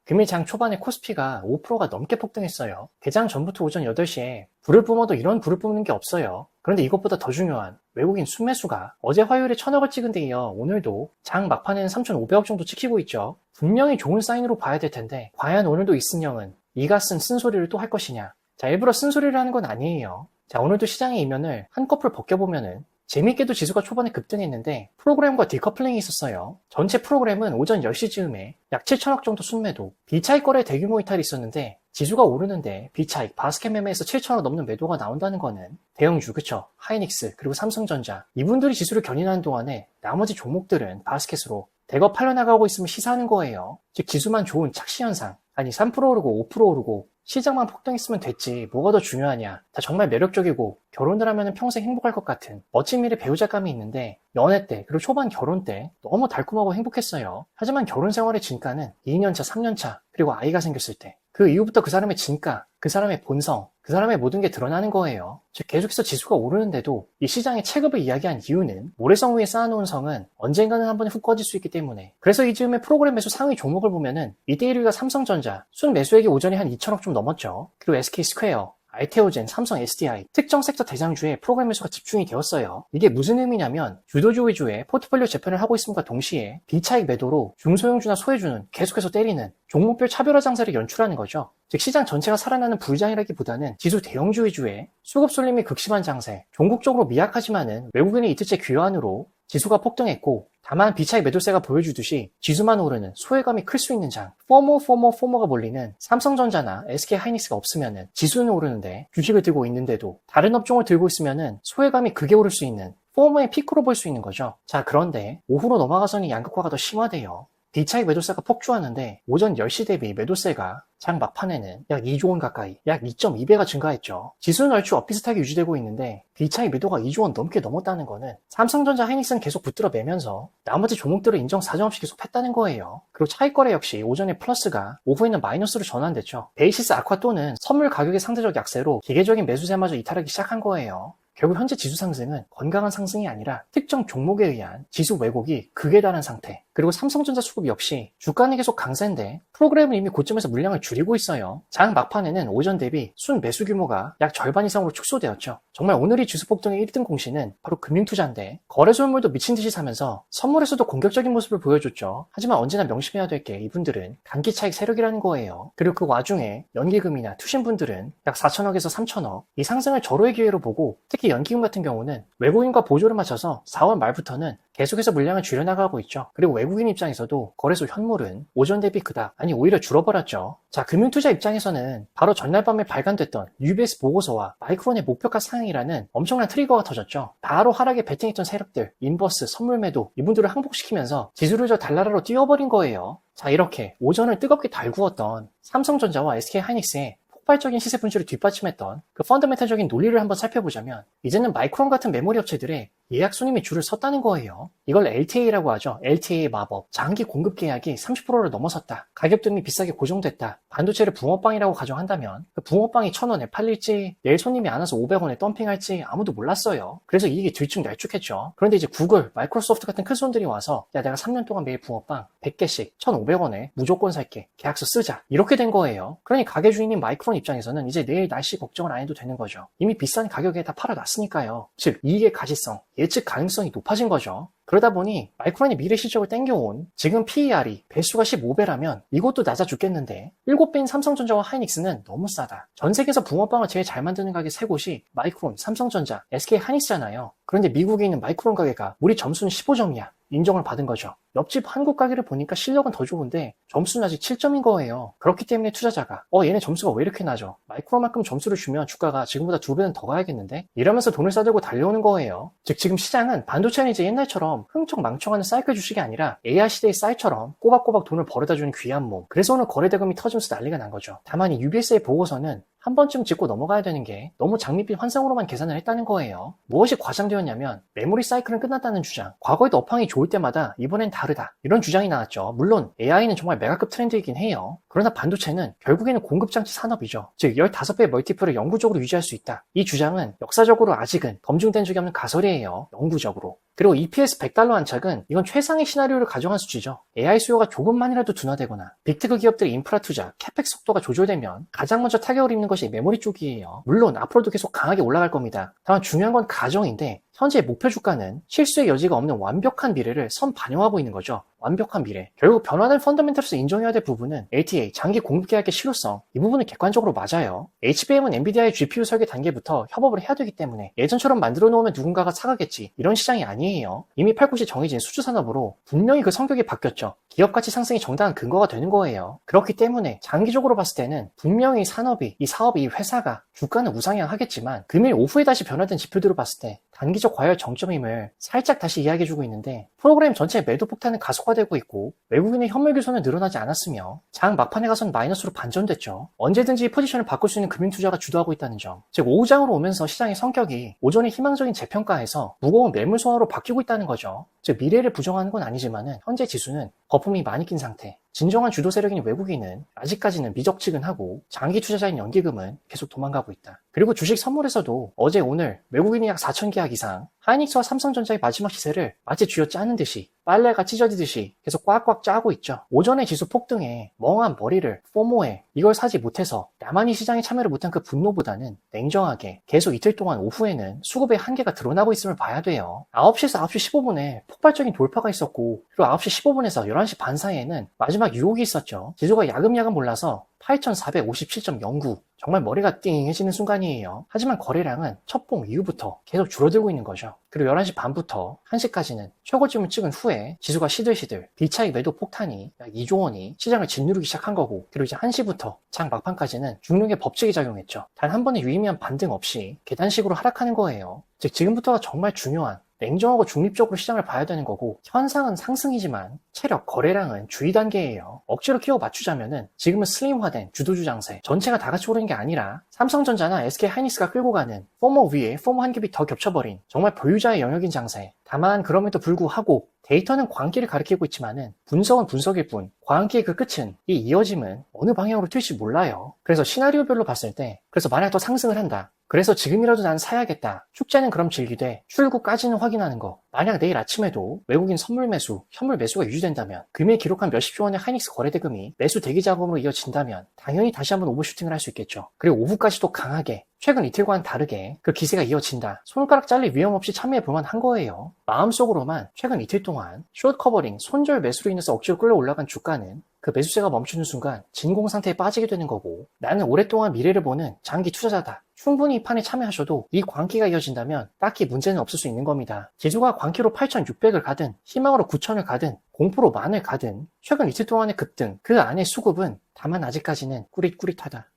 금일 장 초반에 코스피가 5%가 넘게 폭등했어요. 개장 전부터 오전 8시에 불을 뿜어도 이런 불을 뿜는 게 없어요. 그런데 이것보다 더 중요한 외국인 순매수가 어제 화요일에 1000억을 찍은 데 이어 오늘도 장 막판에는 3500억 정도 찍히고 있죠. 분명히 좋은 사인으로 봐야 될 텐데 과연 오늘도 이승영은 이가 쓴 쓴소리를 또 할 것이냐. 자, 일부러 쓴소리를 하는 건 아니에요. 자, 오늘도 시장의 이면을 한꺼풀 벗겨보면은 재미있게도 지수가 초반에 급등했는데 프로그램과 디커플링이 있었어요. 전체 프로그램은 오전 10시 즈음에 약 7천억 정도 순매도, 비차익 거래 대규모 이탈이 있었는데 지수가 오르는데 비차익, 바스켓 매매에서 7천억 넘는 매도가 나온다는 거는 대형주, 그쵸? 하이닉스, 그리고 삼성전자 이분들이 지수를 견인하는 동안에 나머지 종목들은 바스켓으로 대거 팔려나가고 있으면 시사하는 거예요. 즉 지수만 좋은 착시현상, 아니 3% 오르고 5% 오르고 시장만 폭등했으면 됐지 뭐가 더 중요하냐. 다 정말 매력적이고 결혼을 하면 평생 행복할 것 같은 멋진 미래 배우자감이 있는데 연애 때 그리고 초반 결혼 때 너무 달콤하고 행복했어요. 하지만 결혼 생활의 진가는 2년차, 3년차 그리고 아이가 생겼을 때 그 이후부터 그 사람의 진가, 그 사람의 본성, 그 사람의 모든 게 드러나는 거예요. 즉 계속해서 지수가 오르는데도 이 시장의 체급을 이야기한 이유는 모래성 위에 쌓아놓은 성은 언젠가는 한 번에 훅 꺼질 수 있기 때문에. 그래서 이 즈음에 프로그램 매수 상위 종목을 보면은 이때 1위가 삼성전자, 순 매수액이 오전에 한 2천억 좀 넘었죠. 그리고 SK스퀘어, 알테오젠, 삼성 SDI, 특정 섹터 대장주에 프로그램 매수가 집중이 되었어요. 이게 무슨 의미냐면 주도주 위주의 포트폴리오 재편을 하고 있음과 동시에 비차익 매도로 중소형주나 소외주는 계속해서 때리는 종목별 차별화 장세를 연출하는 거죠. 즉 시장 전체가 살아나는 불장이라기보다는 지수 대형주 위주의 수급 쏠림이 극심한 장세, 종국적으로 미약하지만은 외국인의 이틀째 귀환으로 지수가 폭등했고 다만 비차익 매도세가 보여주듯이 지수만 오르는 소외감이 클 수 있는 장, 포모가 몰리는 삼성전자나 SK하이닉스가 없으면은 지수는 오르는데 주식을 들고 있는데도 다른 업종을 들고 있으면은 소외감이 극에 오를 수 있는 포모의 피크로 볼 수 있는 거죠. 자, 그런데 오후로 넘어가서는 양극화가 더 심화돼요. 비차익 매도세가 폭주하는데 오전 10시 대비 매도세가 장 막판에는 약 2조 원 가까이, 약 2.2배가 증가했죠. 지수는 얼추 엇비슷하게 유지되고 있는데 비차익 매도가 2조 원 넘게 넘었다는 거는 삼성전자, 하이닉스는 계속 붙들어 매면서 나머지 종목들을 인정 사정없이 계속 팼다는 거예요. 그리고 차익거래 역시 오전에 플러스가 오후에는 마이너스로 전환됐죠. 베이시스 아쿠아 또는 선물 가격의 상대적 약세로 기계적인 매수세마저 이탈하기 시작한 거예요. 결국 현재 지수 상승은 건강한 상승이 아니라 특정 종목에 의한 지수 왜곡이 극에 달한 상태. 그리고 삼성전자 수급 역시 주가는 계속 강세인데 프로그램은 이미 고점에서 물량을 줄이고 있어요. 장 막판에는 오전 대비 순 매수 규모가 약 절반 이상으로 축소되었죠. 정말 오늘이 지수 폭등의 1등 공신은 바로 금융투자인데 거래소물도 미친 듯이 사면서 선물에서도 공격적인 모습을 보여줬죠. 하지만 언제나 명심해야 될 게 이분들은 단기 차익 세력이라는 거예요. 그리고 그 와중에 연기금이나 투신분들은 약 4천억에서 3천억 이 상승을 절호의 기회로 보고 특히 연기금 같은 경우는 외국인과 보조를 맞춰서 4월 말부터는 계속해서 물량을 줄여나가고 있죠. 그리고 외국인 입장에서도 거래소 현물은 오전 대비 그닥, 아니 오히려 줄어버렸죠. 자, 금융투자 입장에서는 바로 전날 밤에 발간됐던 UBS 보고서와 마이크론의 목표가 상향이라는 엄청난 트리거가 터졌죠. 바로 하락에 베팅했던 세력들, 인버스, 선물 매도 이분들을 항복시키면서 지수를 저 달나라로 띄워버린 거예요. 자, 이렇게 오전을 뜨겁게 달구었던 삼성전자와 SK하이닉스의 폭발적인 시세 분출을 뒷받침했던 그 펀더멘탈적인 논리를 한번 살펴보자면 이제는 마이크론 같은 메모리 업체들의 예약 손님이 줄을 섰다는 거예요. 이걸 LTA라고 하죠. LTA의 마법. 장기 공급 계약이 30%를 넘어섰다. 가격 등이 비싸게 고정됐다. 반도체를 붕어빵이라고 가정한다면 그 붕어빵이 1000원에 팔릴지 내일 손님이 안 와서 500원에 덤핑할지 아무도 몰랐어요. 그래서 이익이 들쭉날쭉했죠. 그런데 이제 구글, 마이크로소프트 같은 큰 손들이 와서 야, 내가 3년 동안 매일 붕어빵 100개씩 1,500원에 무조건 살게. 계약서 쓰자. 이렇게 된 거예요. 그러니 가게 주인인 마이크론 입장에서는 이제 내일 날씨 걱정을 안 해도 되는 거죠. 이미 비싼 가격에 다 팔아놨으니까요. 즉 이익의 가시성, 예측 가능성이 높아진 거죠. 그러다 보니 마이크론이 미래 실적을 땡겨온 지금 PER이 배수가 15배라면 이것도 낮아 죽겠는데 7배인 삼성전자와 하이닉스는 너무 싸다. 전 세계에서 붕어빵을 제일 잘 만드는 가게 3곳이 마이크론, 삼성전자, SK하이닉스잖아요. 그런데 미국에 있는 마이크론 가게가 우리 점수는 15점이야. 인정을 받은 거죠. 옆집 한국 가게를 보니까 실력은 더 좋은데 점수는 아직 7점인 거예요. 그렇기 때문에 투자자가 얘네 점수가 왜 이렇게 나죠? 마이크론만큼 점수를 주면 주가가 지금보다 2배는 더 가야겠는데? 이러면서 돈을 싸들고 달려오는 거예요. 즉 지금 시장은 반도체는 이제 옛날처럼 흥청망청하는 사이클 주식이 아니라 AI 시대의 쌀처럼 꼬박꼬박 돈을 벌어다주는 귀한 몸. 그래서 오늘 거래대금이 터지면서 난리가 난 거죠. 다만 이 UBS의 보고서는 한 번쯤 짚고 넘어가야 되는 게 너무 장밋빛 환상으로만 계산을 했다는 거예요. 무엇이 과장되었냐면 메모리 사이클은 끝났다는 주장. 과거에도 업황이 좋을 때마다 이번엔 다르다. 이런 주장이 나왔죠. 물론 AI는 정말 메가급 트렌드이긴 해요. 그러나 반도체는 결국에는 공급장치 산업이죠. 즉 15배 멀티플을 영구적으로 유지할 수 있다. 이 주장은 역사적으로 아직은 검증된 적이 없는 가설이에요. 영구적으로. 그리고 EPS $100 안착은 이건 최상의 시나리오를 가정한 수치죠. AI 수요가 조금만이라도 둔화되거나 빅테크 기업들의 인프라 투자, 캐펙 속도가 조절되면 가장 먼저 타격을 입는 것이 메모리 쪽이에요. 물론 앞으로도 계속 강하게 올라갈 겁니다. 다만 중요한 건 가정인데 현재 목표 주가는 실수의 여지가 없는 완벽한 미래를 선반영하고 있는 거죠. 완벽한 미래. 결국 변화된 펀더멘털에서 인정해야 될 부분은 LTA, 장기 공급계약의 실효성. 이 부분은 객관적으로 맞아요. HBM은 엔비디아의 GPU 설계 단계부터 협업을 해야 되기 때문에 예전처럼 만들어 놓으면 누군가가 사가겠지. 이런 시장이 아니에요. 이미 팔 곳이 정해진 수주 산업으로 분명히 그 성격이 바뀌었죠. 기업 가치 상승이 정당한 근거가 되는 거예요. 그렇기 때문에 장기적으로 봤을 때는 분명히 산업이, 이 사업이, 이 회사가 주가는 우상향하겠지만 금일 오후에 다시 변화된 지표들을 봤을 때 단기적 과열 정점임을 살짝 다시 이야기해주고 있는데 프로그램 전체의 매도 폭탄은 가속화되고 있고 외국인의 현물 규소는 늘어나지 않았으며 장 막판에 가선 마이너스로 반전됐죠. 언제든지 포지션을 바꿀 수 있는 금융투자가 주도하고 있다는 점. 즉 오후장으로 오면서 시장의 성격이 오전의 희망적인 재평가에서 무거운 매물 소화로 바뀌고 있다는 거죠. 즉 미래를 부정하는 건 아니지만은 현재 지수는 거품이 많이 낀 상태. 진정한 주도 세력인 외국인은 아직까지는 미적지근하고 장기 투자자인 연기금은 계속 도망가고 있다. 그리고 주식 선물에서도 어제 오늘 외국인이 약 4천 계약 이상 하이닉스와 삼성전자의 마지막 시세를 마치 쥐어짜는 듯이 빨래가 찢어지듯이 계속 꽉꽉 짜고 있죠. 오전의 지수 폭등에 멍한 머리를 포모에 이걸 사지 못해서 나만이 시장에 참여를 못한 그 분노보다는 냉정하게 계속 이틀 동안 오후에는 수급의 한계가 드러나고 있음을 봐야 돼요. 9시에서 9시 15분에 폭발적인 돌파가 있었고 그리고 9시 15분에서 11시 반 사이에는 마지막 유혹이 있었죠. 지수가 야금야금 올라서 8,457.09 정말 머리가 띵해지는 순간이에요. 하지만 거래량은 첫봉 이후부터 계속 줄어들고 있는 거죠. 그리고 11시 반부터 1시까지는 최고점을 찍은 후에 지수가 시들시들 B차익 매도 폭탄이 약 2조 원이 시장을 짓누르기 시작한 거고 그리고 이제 1시부터 장 막판까지는 중력의 법칙이 작용했죠. 단 한 번의 유의미한 반등 없이 계단식으로 하락하는 거예요. 즉 지금부터가 정말 중요한 냉정하고 중립적으로 시장을 봐야 되는 거고 현상은 상승이지만 체력, 거래량은 주의 단계예요. 억지로 끼워 맞추자면은 지금은 슬림화된 주도주 장세 전체가 다 같이 오르는 게 아니라 삼성전자나 SK하이닉스가 끌고 가는 포모 위에 포모 한 겹이 더 겹쳐버린 정말 보유자의 영역인 장세. 다만 그럼에도 불구하고 데이터는 광기를 가리키고 있지만은 분석은 분석일 뿐 광기의 그 끝은 이 이어짐은 어느 방향으로 튈지 몰라요. 그래서 시나리오별로 봤을 때 그래서 만약 더 상승을 한다. 그래서 지금이라도 난 사야겠다. 축제는 그럼 즐기되 출구까지는 확인하는 거. 만약 내일 아침에도 외국인 선물 매수, 현물 매수가 유지된다면 금일 기록한 몇십조 원의 하이닉스 거래대금이 매수 대기 자금으로 이어진다면 당연히 다시 한번 오버슈팅을 할 수 있겠죠. 그리고 오후까지도 강하게 최근 이틀과는 다르게 그 기세가 이어진다. 손가락 잘릴 위험 없이 참여해 볼만한 거예요. 마음속으로만 최근 이틀 동안 숏 커버링, 손절 매수로 인해서 억지로 끌려 올라간 주가는 그 매수세가 멈추는 순간 진공 상태에 빠지게 되는 거고 나는 오랫동안 미래를 보는 장기 투자자다. 충분히 이 판에 참여하셔도 이 광기가 이어진다면 딱히 문제는 없을 수 있는 겁니다. 지수가 광기로 8,600을 가든 희망으로 9,000을 가든 공포로 10,000을 가든 최근 이틀 동안의 급등 그 안의 수급은 다만 아직까지는 꾸릿꾸릿하다.